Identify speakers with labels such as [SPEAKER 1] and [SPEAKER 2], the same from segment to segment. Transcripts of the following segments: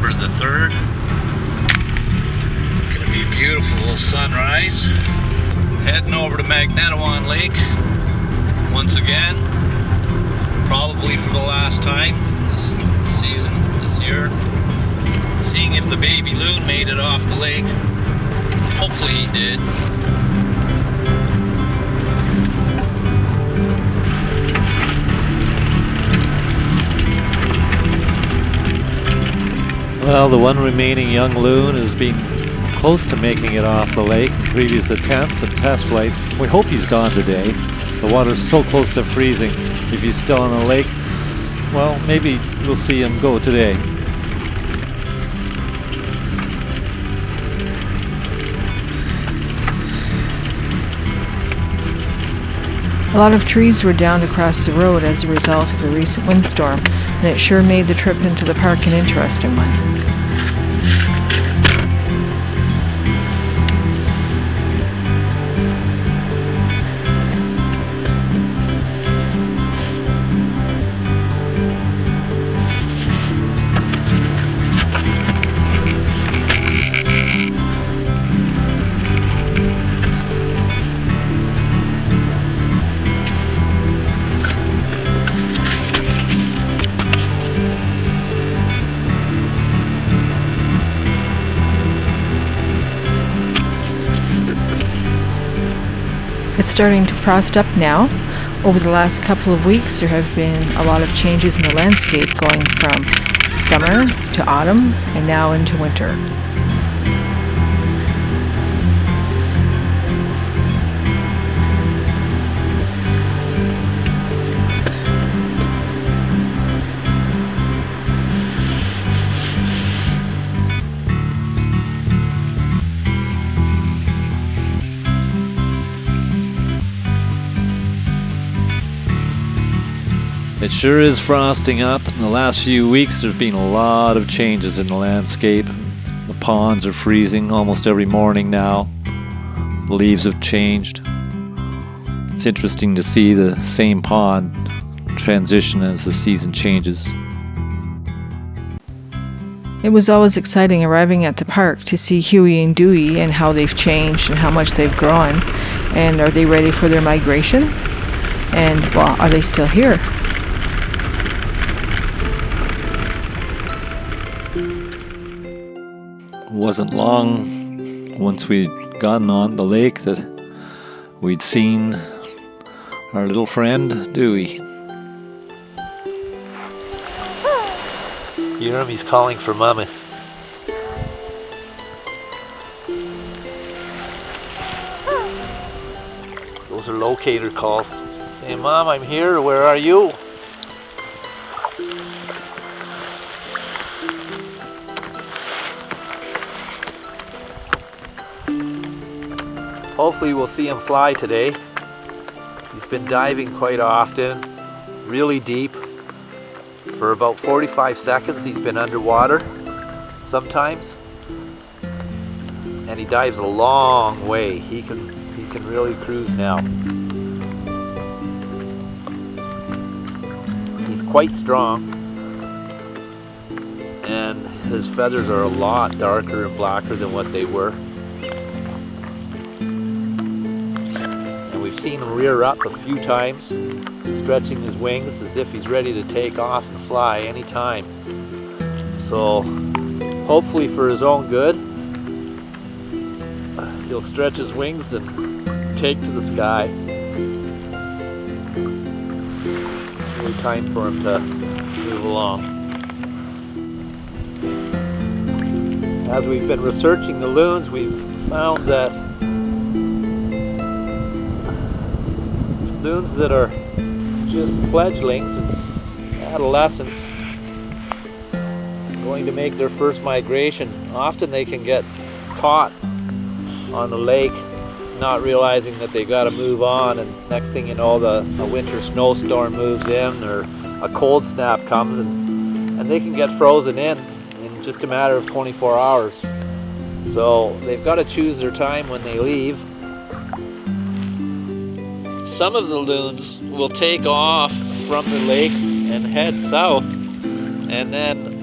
[SPEAKER 1] November the 3rd. Gonna be a beautiful sunrise. Heading over to Magnetawan Lake once again, probably for the last time this season, this year. Seeing if the baby loon made it off the lake. Hopefully he did.
[SPEAKER 2] Well, the one remaining young loon has been close to making it off the lake in previous attempts and test flights. We hope he's gone today. The water's so close to freezing. If he's still in the lake, well, maybe we'll see him go today.
[SPEAKER 3] A lot of trees were downed across the road as a result of the recent windstorm, and it sure made the trip into the park an interesting one. It's starting to frost up now. Over the last couple of weeks, there have been a lot of changes in the landscape, going from summer to autumn and now into winter.
[SPEAKER 2] It sure is frosting up. In the last few weeks, there's been a lot of changes in the landscape. The ponds are freezing almost every morning now. The leaves have changed. It's interesting to see the same pond transition as the season changes.
[SPEAKER 3] It was always exciting arriving at the park to see Huey and Dewey and how they've changed and how much they've grown. And are they ready for their migration? And, well, are they still here?
[SPEAKER 2] It wasn't long once we'd gotten on the lake that we'd seen our little friend Dewey.
[SPEAKER 1] You hear him? He's calling for Mommy. Those are locator calls. Hey Mom, I'm here. Where are you? Hopefully we'll see him fly today. He's been diving quite often, really deep. For about 45 seconds he's been underwater sometimes. And he dives a long way. He can really cruise now. He's quite strong. And his feathers are a lot darker and blacker than what they were. Seen him rear up a few times, stretching his wings as if he's ready to take off and fly anytime. So hopefully for his own good, he'll stretch his wings and take to the sky. Really time for him to move along. As we've been researching the loons, we've found that loons that are just fledglings and adolescents going to make their first migration. Often they can get caught on the lake, not realizing that they got to move on, and next thing you know, a winter snowstorm moves in or a cold snap comes, and they can get frozen in just a matter of 24 hours. So they've got to choose their time when they leave. Some of the loons will take off from the lakes and head south, and then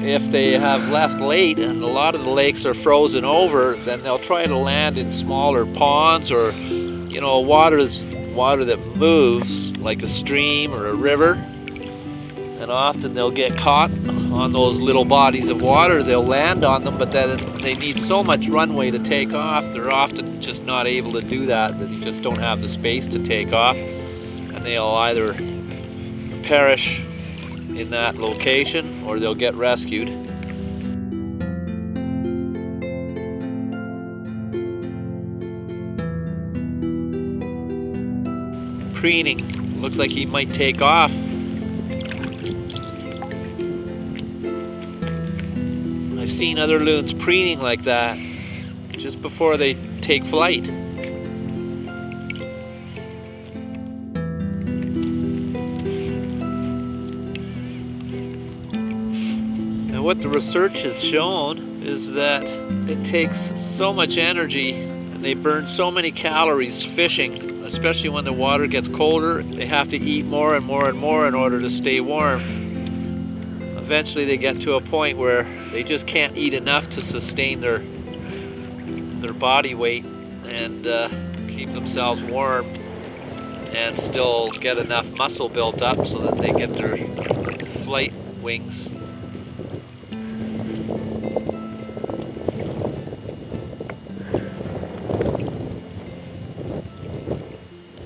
[SPEAKER 1] if they have left late and a lot of the lakes are frozen over, then they'll try to land in smaller ponds or, water that moves like a stream or a river. And often they'll get caught on those little bodies of water. They'll land on them, but then they need so much runway to take off. They're often just not able to do that. They just don't have the space to take off. And they'll either perish in that location or they'll get rescued. Preening. Looks like he might take off. I've seen other loons preening like that just before they take flight. And what the research has shown is that it takes so much energy and they burn so many calories fishing, especially when the water gets colder. They have to eat more and more and more in order to stay warm. Eventually they get to a point where they just can't eat enough to sustain their body weight and keep themselves warm and still get enough muscle built up so that they get their flight wings.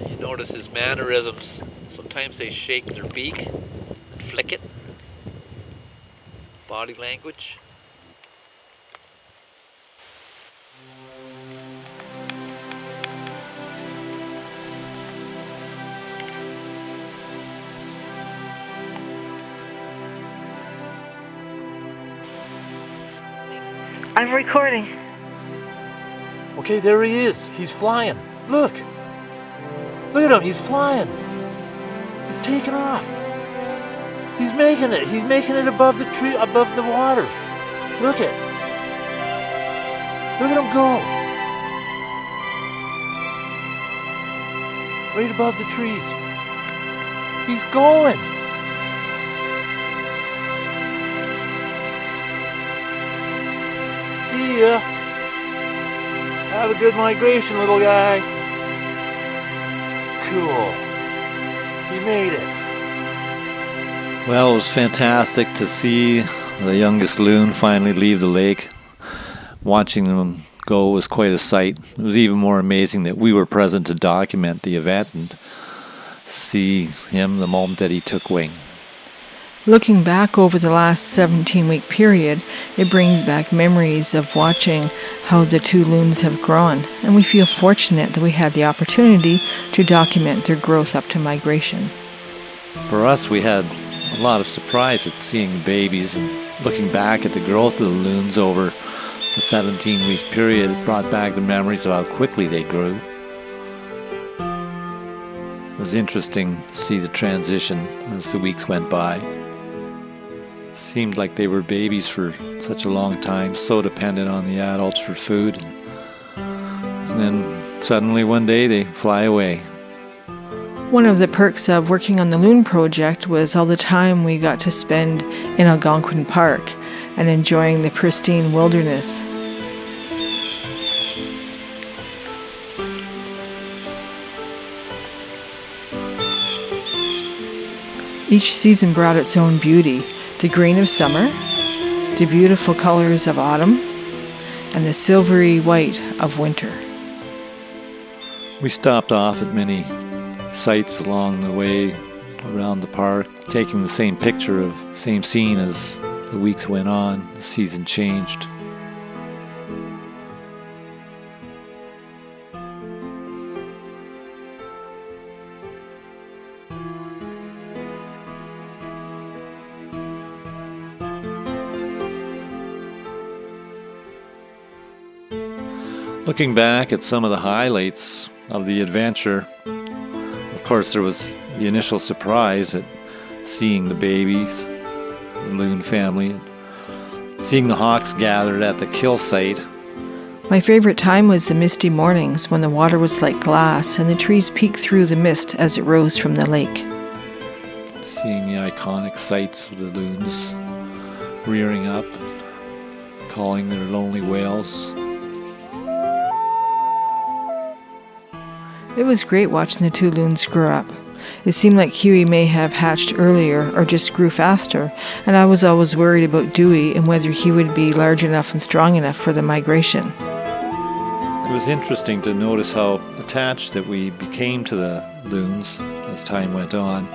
[SPEAKER 1] You notice his mannerisms. Sometimes they shake their beak and flick it. Body language.
[SPEAKER 3] I'm recording.
[SPEAKER 1] Okay, there he is. He's flying. Look. Look at him. He's flying. He's taking off. He's making it. He's making it above the tree, above the water. Look at him go. Right above the trees. He's going. See ya. Have a good migration, little guy. Cool. He made it.
[SPEAKER 2] Well, it was fantastic to see the youngest loon finally leave the lake. Watching them go was quite a sight. It was even more amazing that we were present to document the event and see him the moment that he took wing.
[SPEAKER 3] Looking back over the last 17-week period, it brings back memories of watching how the two loons have grown, and we feel fortunate that we had the opportunity to document their growth up to migration.
[SPEAKER 2] For us, we had a lot of surprise at seeing the babies and looking back at the growth of the loons over the 17-week period. It brought back the memories of how quickly they grew. It was interesting to see the transition as the weeks went by. It seemed like they were babies for such a long time, so dependent on the adults for food. And then suddenly one day they fly away.
[SPEAKER 3] One of the perks of working on the Loon project was all the time we got to spend in Algonquin Park and enjoying the pristine wilderness. Each season brought its own beauty, the green of summer, the beautiful colors of autumn, and the silvery white of winter.
[SPEAKER 2] We stopped off at many sites along the way around the park, taking the same picture of the same scene as the weeks went on. The season changed. Looking back at some of the highlights of the adventure, of course there was the initial surprise at seeing the babies, the loon family, seeing the hawks gathered at the kill site.
[SPEAKER 3] My favorite time was the misty mornings when the water was like glass and the trees peeked through the mist as it rose from the lake.
[SPEAKER 2] Seeing the iconic sights of the loons rearing up, calling their lonely wails.
[SPEAKER 3] It was great watching the two loons grow up. It seemed like Huey may have hatched earlier or just grew faster, and I was always worried about Dewey and whether he would be large enough and strong enough for the migration.
[SPEAKER 2] It was interesting to notice how attached that we became to the loons as time went on.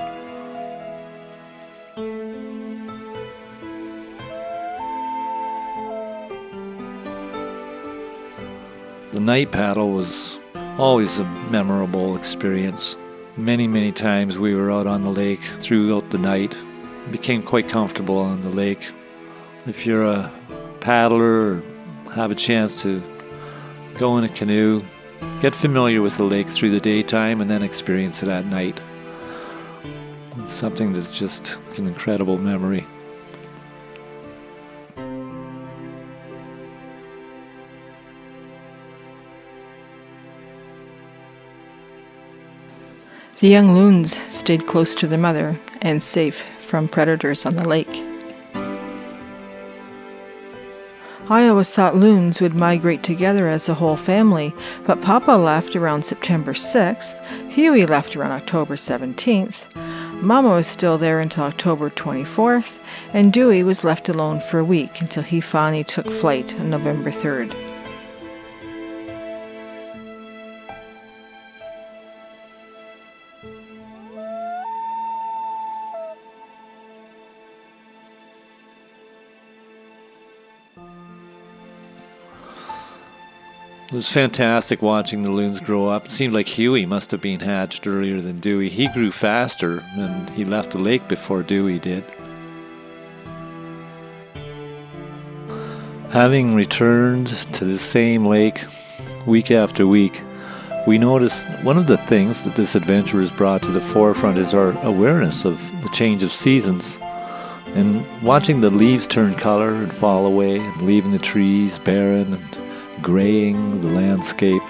[SPEAKER 2] The night paddle was always a memorable experience. Many times we were out on the lake throughout the night. Became quite comfortable on the lake. If you're a paddler or have a chance to go in a canoe, get familiar with the lake through the daytime and then experience it at night. It's something that's just an incredible memory.
[SPEAKER 3] The young loons stayed close to their mother and safe from predators on the lake. I always thought loons would migrate together as a whole family, but Papa left around September 6th, Huey left around October 17th, Mama was still there until October 24th, and Dewey was left alone for a week until he finally took flight on November 3rd.
[SPEAKER 2] It was fantastic watching the loons grow up. It seemed like Huey must have been hatched earlier than Dewey. He grew faster and he left the lake before Dewey did. Having returned to the same lake week after week, we noticed one of the things that this adventure has brought to the forefront is our awareness of the change of seasons. And watching the leaves turn color and fall away and leaving the trees barren and graying the landscape,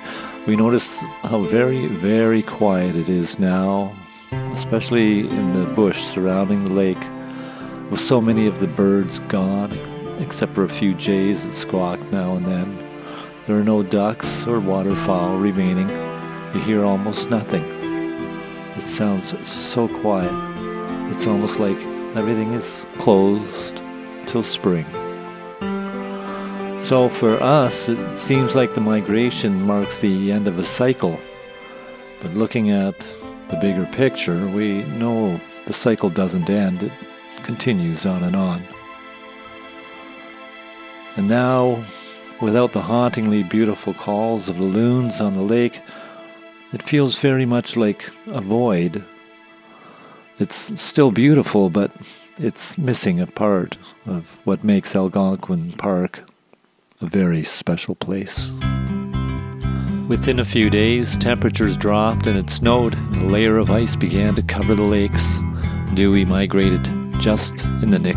[SPEAKER 2] we notice how very quiet it is now, especially in the bush surrounding the lake, with so many of the birds gone, except for a few jays that squawk now and then. There are no ducks or waterfowl remaining. You hear almost nothing. It sounds so quiet. It's almost like everything is closed till spring. So for us, it seems like the migration marks the end of a cycle. But looking at the bigger picture, we know the cycle doesn't end. It continues on and on. And now, without the hauntingly beautiful calls of the loons on the lake, it feels very much like a void. It's still beautiful, but it's missing a part of what makes Algonquin Park a very special place. Within a few days, temperatures dropped and it snowed, and a layer of ice began to cover the lakes. Dewey migrated just in the nick